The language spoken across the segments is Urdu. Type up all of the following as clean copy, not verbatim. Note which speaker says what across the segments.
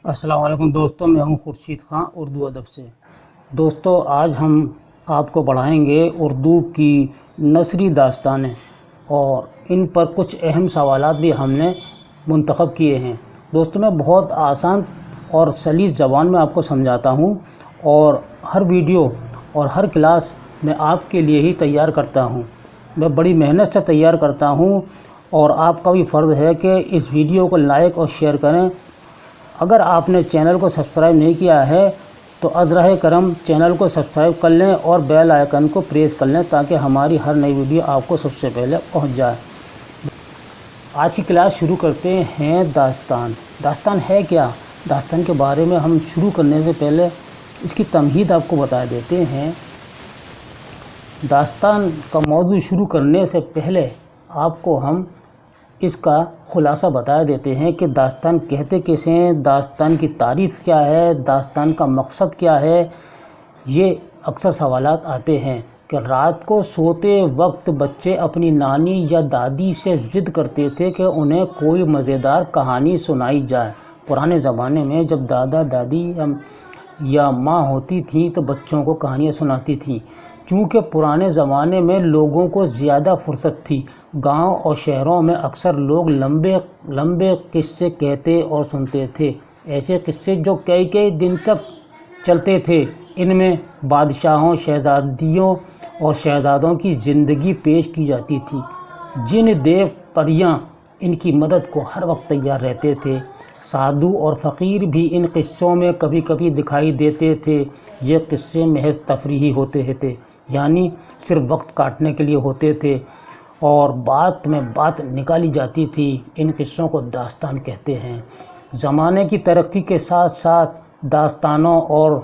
Speaker 1: السلام علیکم دوستوں، میں ہوں خورشید خان اردو ادب سے۔ دوستوں، آج ہم آپ کو پڑھائیں گے اردو کی نثری داستانیں، اور ان پر کچھ اہم سوالات بھی ہم نے منتخب کیے ہیں۔ دوستوں، میں بہت آسان اور سلیس زبان میں آپ کو سمجھاتا ہوں، اور ہر ویڈیو اور ہر کلاس میں آپ کے لیے ہی تیار کرتا ہوں۔ میں بڑی محنت سے تیار کرتا ہوں، اور آپ کا بھی فرض ہے کہ اس ویڈیو کو لائک اور شیئر کریں۔ اگر آپ نے چینل کو سبسکرائب نہیں کیا ہے تو ازرہ کرم چینل کو سبسکرائب کر لیں اور بیل آئیکن کو پریس کر لیں تاکہ ہماری ہر نئی ویڈیو آپ کو سب سے پہلے پہنچ جائے۔ آج کی کلاس شروع کرتے ہیں۔ داستان ہے کیا؟ داستان کے بارے میں ہم شروع کرنے سے پہلے اس کی تمہید آپ کو بتا دیتے ہیں۔ داستان کا موضوع شروع کرنے سے پہلے آپ کو ہم اس کا خلاصہ بتا دیتے ہیں کہ داستان کہتے کیسے ہیں، داستان کی تعریف کیا ہے، داستان کا مقصد کیا ہے۔ یہ اکثر سوالات آتے ہیں کہ رات کو سوتے وقت بچے اپنی نانی یا دادی سے ضد کرتے تھے کہ انہیں کوئی مزیدار کہانی سنائی جائے۔ پرانے زمانے میں جب دادا دادی یا ماں ہوتی تھیں تو بچوں کو کہانیاں سناتی تھیں۔ چونکہ پرانے زمانے میں لوگوں کو زیادہ فرصت تھی، گاؤں اور شہروں میں اکثر لوگ لمبے قصے کہتے اور سنتے تھے، ایسے قصے جو کئی دن تک چلتے تھے۔ ان میں بادشاہوں، شہزادیوں اور شہزادوں کی زندگی پیش کی جاتی تھی۔ جن دیو پریاں ان کی مدد کو ہر وقت تیار رہتے تھے۔ سادھو اور فقیر بھی ان قصوں میں کبھی کبھی دکھائی دیتے تھے۔ یہ قصے محض تفریحی ہوتے تھے، یعنی صرف وقت کاٹنے کے لیے ہوتے تھے، اور بات میں بات نکالی جاتی تھی۔ ان قصوں کو داستان کہتے ہیں۔ زمانے کی ترقی کے ساتھ ساتھ داستانوں اور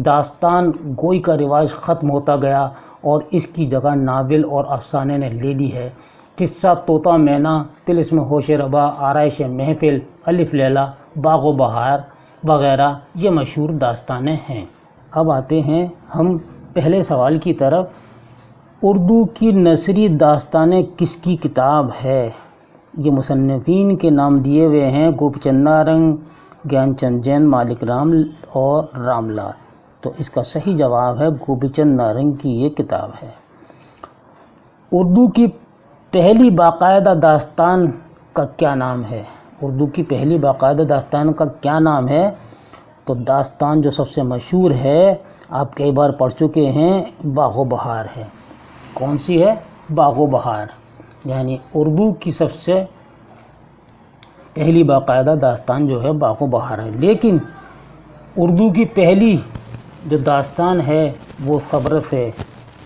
Speaker 1: داستان گوئی کا رواج ختم ہوتا گیا، اور اس کی جگہ ناول اور افسانے نے لے لی ہے۔ قصہ طوطا مینا، طلسم ہوش ربا، آرائش محفل، الف لیلا، باغ و بہار وغیرہ یہ مشہور داستانیں ہیں۔ اب آتے ہیں ہم پہلے سوال کی طرف۔ اردو کی نثری داستانیں کس کی کتاب ہے؟ یہ مصنفین کے نام دیے ہوئے ہیں: گوپی چند نارنگ، گیان چند جین، مالک رام اور رام لال۔ تو اس کا صحیح جواب ہے گوپی چند نارنگ کی یہ کتاب ہے۔ اردو کی پہلی باقاعدہ داستان کا کیا نام ہے؟ اردو کی پہلی باقاعدہ داستان کا کیا نام ہے؟ تو داستان جو سب سے مشہور ہے، آپ کئی بار پڑھ چکے ہیں، باغ و بہار ہے۔ کون سی ہے؟ باغ و بہار، یعنی اردو کی سب سے پہلی باقاعدہ داستان جو ہے باغ و بہار ہے۔ لیکن اردو کی پہلی جو داستان ہے وہ سبرس ہے،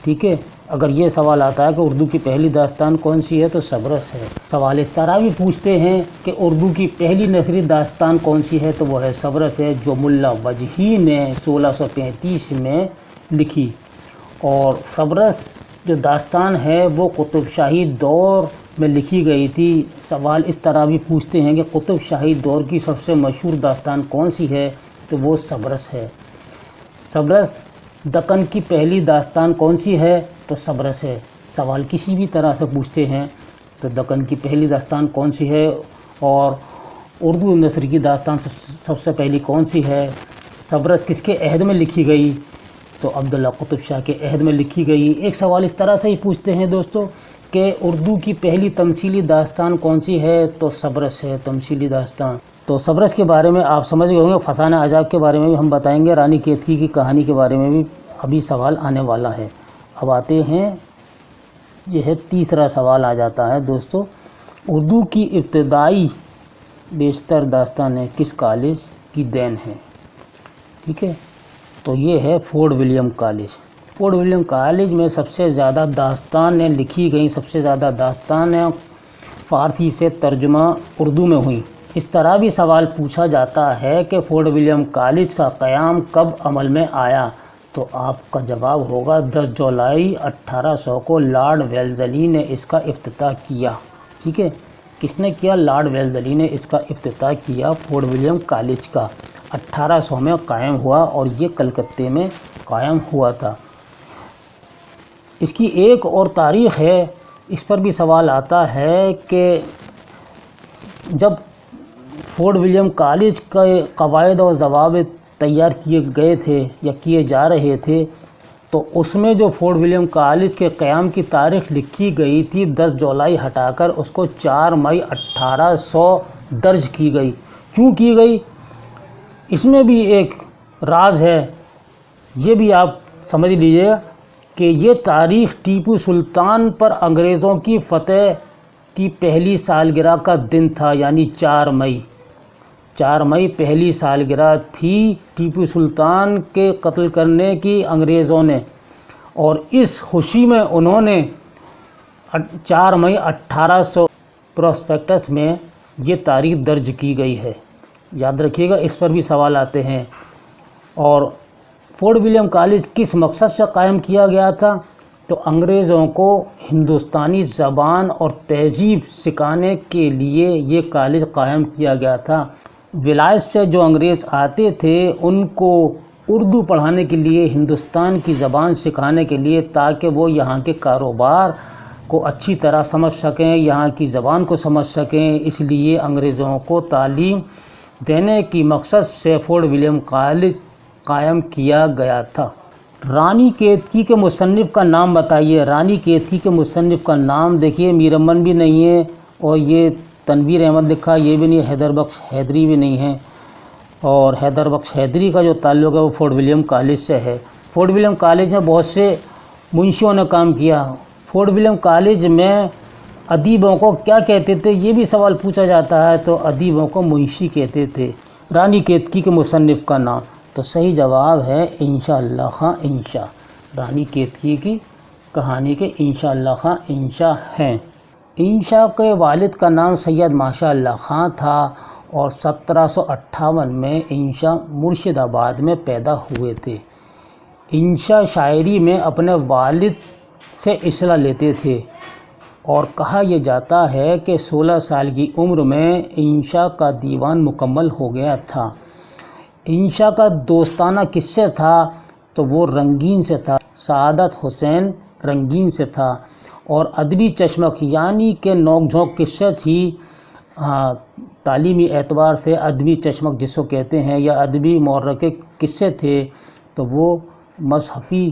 Speaker 1: ٹھیک ہے؟ اگر یہ سوال آتا ہے کہ اردو کی پہلی داستان کون سی ہے تو سبرس ہے۔ سوال اس طرح بھی پوچھتے ہیں کہ اردو کی پہلی نثری داستان کون سی ہے تو وہ ہے سبرس ہے، جو ملا وجہی نے 1635 میں لکھی۔ اور سبرس جو داستان ہے وہ قطب شاہی دور میں لکھی گئی تھی۔ سوال اس طرح بھی پوچھتے ہیں کہ قطب شاہی دور کی سب سے مشہور داستان کون سی ہے تو وہ سبرس ہے۔ سبرس دکن کی پہلی داستان کون سی ہے تو سبرس ہے۔ سوال کسی بھی طرح سے پوچھتے ہیں تو دکن کی پہلی داستان کون سی ہے، اور اردو نثر کی داستان سب سے پہلی کون سی ہے، سبرس کس کے عہد میں لکھی گئی تو عبداللہ قطب شاہ کے عہد میں لکھی گئی۔ ایک سوال اس طرح سے ہی پوچھتے ہیں دوستو کہ اردو کی پہلی تمثیلی داستان کون سی ہے تو سبرس ہے تمثیلی داستان۔ تو سبرس کے بارے میں آپ سمجھ گئے ہوں گے۔ فسانہ عجائب کے بارے میں بھی ہم بتائیں گے، رانی کیتکی کی کہانی کے بارے میں بھی ابھی سوال آنے والا ہے۔ اب آتے ہیں، یہ ہے تیسرا سوال آ جاتا ہے دوستو، اردو کی ابتدائی بیشتر داستانیں کس کالج کی دین ہیں؟ ٹھیک ہے، تو یہ ہے Fort William College. Fort William College میں سب سے زیادہ داستانیں لکھی گئیں، سب سے زیادہ داستانیں فارسی سے ترجمہ اردو میں ہوئیں۔ اس طرح بھی سوال پوچھا جاتا ہے کہ فورڈ ولیم کالج کا قیام کب عمل میں آیا تو آپ کا جواب ہوگا 10 جولائی 1800 کو لارڈ ویلزلی نے اس کا افتتاح کیا۔ ٹھیک ہے، کس نے کیا؟ لارڈ ویلزلی نے اس کا افتتاح کیا فورڈ ولیم کالج کا۔ 1800 میں قائم ہوا اور یہ کلکتے میں قائم ہوا تھا۔ اس کی ایک اور تاریخ ہے، اس پر بھی سوال آتا ہے کہ جب فورٹ ولیم کالج کے قواعد و ضوابط تیار کیے گئے تھے یا کیے جا رہے تھے، تو اس میں جو فورٹ ولیم کالج کے قیام کی تاریخ لکھی گئی تھی 10 جولائی ہٹا کر اس کو 4 مئی 1800 درج کی گئی۔ کیوں کی گئی؟ اس میں بھی ایک راز ہے، یہ بھی آپ سمجھ لیجیے کہ یہ تاریخ ٹیپو سلطان پر انگریزوں کی فتح کی پہلی سالگرہ کا دن تھا، یعنی 4 مئی۔ 4 مئی پہلی سالگرہ تھی ٹیپو سلطان کے قتل کرنے کی انگریزوں نے، اور اس خوشی میں انہوں نے 4 مئی 1800 پروسپیکٹس میں یہ تاریخ درج کی گئی ہے۔ یاد رکھیے گا، اس پر بھی سوال آتے ہیں۔ اور فورٹ ولیم کالج کس مقصد سے قائم کیا گیا تھا؟ تو انگریزوں کو ہندوستانی زبان اور تہذیب سکھانے کے لیے یہ کالج قائم کیا گیا تھا۔ ولایت سے جو انگریز آتے تھے ان کو اردو پڑھانے کے لیے، ہندوستان کی زبان سکھانے کے لیے، تاکہ وہ یہاں کے کاروبار کو اچھی طرح سمجھ سکیں، یہاں کی زبان کو سمجھ سکیں، اس لیے انگریزوں کو تعلیم دینے کی مقصد سے فورٹ ولیم کالج قائم کیا گیا تھا۔ رانی کیتکی کے مصنف کا نام بتائیے۔ رانی کیتکی کے مصنف کا نام دیکھیے، میر امن بھی نہیں ہے، اور یہ تنویر احمد لکھا یہ بھی نہیں ہے، حیدر بخش حیدری بھی نہیں ہے، اور حیدر بخش حیدری کا جو تعلق ہے وہ فورٹ ولیم کالج سے ہے۔ فورٹ ولیم کالج میں بہت سے منشیوں نے کام کیا۔ فورٹ ولیم کالج میں ادیبوں کو کیا کہتے تھے، یہ بھی سوال پوچھا جاتا ہے، تو ادیبوں کو منشی کہتے تھے۔ رانی کیتکی کے مصنف کا نام، تو صحیح جواب ہے انشاء اللہ خاں انشا۔ رانی کیتکی کی کہانی کے انشاء اللہ خاں انشا ہیں۔ انشا کے والد کا نام سید ماشاء اللہ خاں تھا، اور 1758 میں انشا مرشد آباد میں پیدا ہوئے تھے۔ انشا شاعری میں اپنے والد سے اصلاح لیتے تھے، اور کہا یہ جاتا ہے کہ 16 سال کی عمر میں انشا کا دیوان مکمل ہو گیا تھا۔ انشا کا دوستانہ کس سے تھا؟ تو وہ رنگین سے تھا، سعادت حسین رنگین سے تھا۔ اور ادبی چشمک یعنی کہ نوک جھونک کس سے تھی؟ تعلیمی اعتبار سے ادبی چشمک جس کو کہتے ہیں، یا ادبی محرکے کس سے تھے؟ تو وہ مصحفی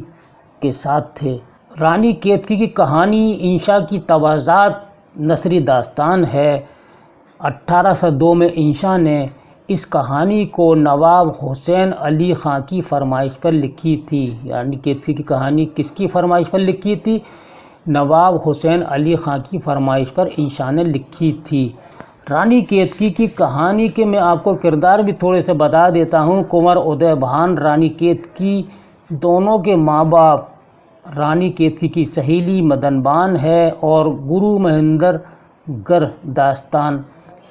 Speaker 1: کے ساتھ تھے۔ رانی کیتکی کی کہانی انشا کی تواضعات نثری داستان ہے۔ 1802 میں انشا نے اس کہانی کو نواب حسین علی خاں کی فرمائش پر لکھی تھی۔ رانی کیتکی کی کہانی کس کی فرمائش پر لکھی تھی؟ نواب حسین علی خاں کی فرمائش پر انشا نے لکھی تھی۔ رانی کیتکی کی کہانی کے میں آپ کو کردار بھی تھوڑے سے بتا دیتا ہوں۔ کنور ادے بھان رانی کیتکی دونوں کے ماں باپ، رانی کیتکی کی سہیلی مدن بان ہے، اور گرو مہندر گر داستان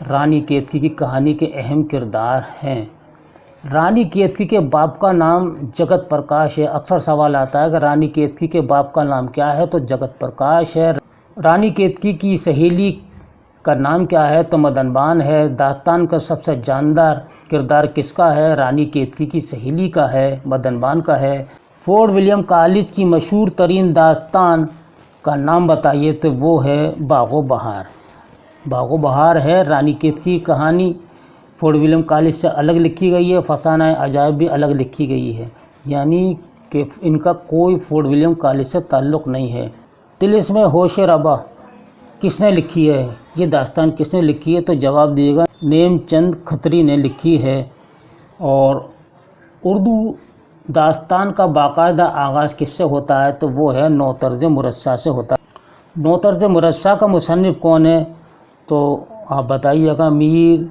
Speaker 1: رانی کیتکی کی کہانی کے اہم کردار ہیں۔ رانی کیتکی کے باپ کا نام جگت پرکاش ہے۔ اکثر سوال آتا ہے کہ رانی کیتکی کے باپ کا نام کیا ہے؟ تو جگت پرکاش ہے۔ رانی کیتکی کی سہیلی کا نام کیا ہے؟ تو مدن بان ہے۔ داستان کا سب سے جاندار کردار کس کا ہے؟ رانی کیتکی کی سہیلی کا ہے، مدن بان کا ہے۔ فورٹ ولیم کالج کی مشہور ترین داستان کا نام بتائیے، تو وہ ہے باغ و بہار۔ باغ و بہار ہے رانی کیتکی کی کہانی۔ فورٹ ولیم کالج سے الگ لکھی گئی ہے، فسانہ عجائب بھی الگ لکھی گئی ہے، یعنی کہ ان کا کوئی فورٹ ولیم کالج سے تعلق نہیں ہے۔ طلسم ہوش ربا کس نے لکھی ہے؟ یہ داستان کس نے لکھی ہے؟ تو جواب دیے گا نیم چند کھتری نے لکھی ہے۔ اور اردو داستان کا باقاعدہ آغاز کس سے ہوتا ہے؟ تو وہ ہے نو طرز مرصع سے ہوتا ہے۔ نو طرز مرصع کا مصنف کون ہے؟ تو آپ بتائیے گا میر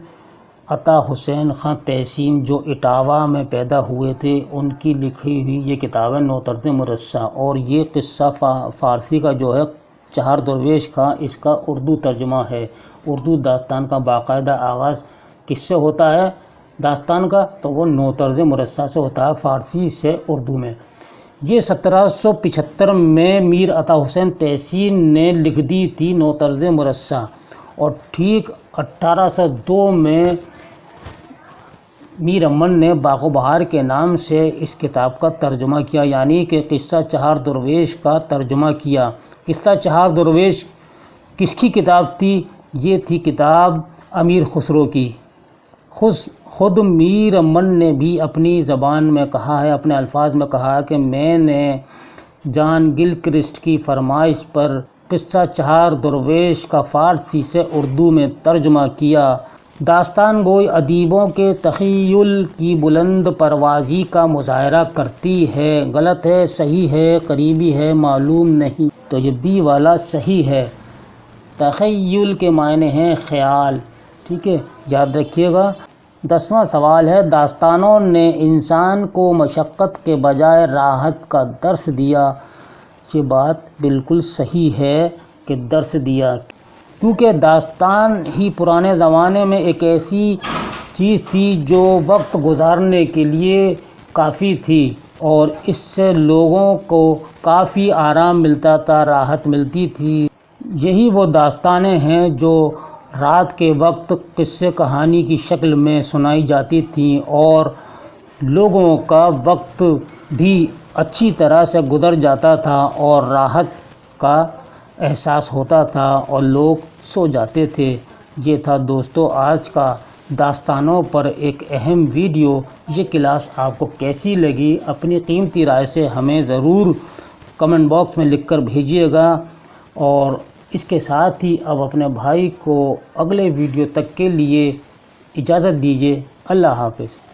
Speaker 1: عطا حسین خاں تحسین، جو اٹاوہ میں پیدا ہوئے تھے، ان کی لکھی ہوئی یہ کتاب ہے نو طرز مرصع۔ اور یہ قصہ فارسی کا جو ہے چہار درویش کا، اس کا اردو ترجمہ ہے۔ اردو داستان کا باقاعدہ آغاز کس سے ہوتا ہے داستان کا؟ تو وہ نو طرز مرصع سے ہوتا ہے، فارسی سے اردو میں۔ یہ 1775 میں میر عطا حسین تحسین نے لکھ دی تھی نو طرز مرصع، اور ٹھیک 1802 میں میر امن نے باغ و بہار کے نام سے اس کتاب کا ترجمہ کیا، یعنی کہ قصہ چہار درویش کا ترجمہ کیا۔ قصہ چہار درویش کس کی کتاب تھی؟ یہ تھی کتاب امیر خسرو کی۔ خود میر امن نے بھی اپنی زبان میں کہا ہے، اپنے الفاظ میں کہا ہے کہ میں نے جان گلکرسٹ کی فرمائش پر قصہ چہار درویش کا فارسی سے اردو میں ترجمہ کیا۔ داستان گوئی ادیبوں کے تخیل کی بلند پروازی کا مظاہرہ کرتی ہے۔ غلط ہے، صحیح ہے، قریبی ہے، معلوم نہیں، تو یہ بی والا صحیح ہے۔ تخیل کے معنی ہیں خیال، ٹھیک ہے، یاد رکھیے گا۔ 10واں سوال ہے، داستانوں نے انسان کو مشقت کے بجائے راحت کا درس دیا۔ یہ بات بالکل صحیح ہے کہ درس دیا، کیونکہ داستان ہی پرانے زمانے میں ایک ایسی چیز تھی جو وقت گزارنے کے لیے کافی تھی، اور اس سے لوگوں کو کافی آرام ملتا تھا، راحت ملتی تھی۔ یہی وہ داستانیں ہیں جو رات کے وقت قصے کہانی کی شکل میں سنائی جاتی تھیں، اور لوگوں کا وقت بھی اچھی طرح سے گزر جاتا تھا اور راحت کا احساس ہوتا تھا اور لوگ سو جاتے تھے۔ یہ تھا دوستو آج کا داستانوں پر ایک اہم ویڈیو۔ یہ کلاس آپ کو کیسی لگی؟ اپنی قیمتی رائے سے ہمیں ضرور کمنٹ باکس میں لکھ کر بھیجیے گا، اور اس کے ساتھ ہی اب اپنے بھائی کو اگلے ویڈیو تک کے لیے اجازت دیجیے۔ اللہ حافظ۔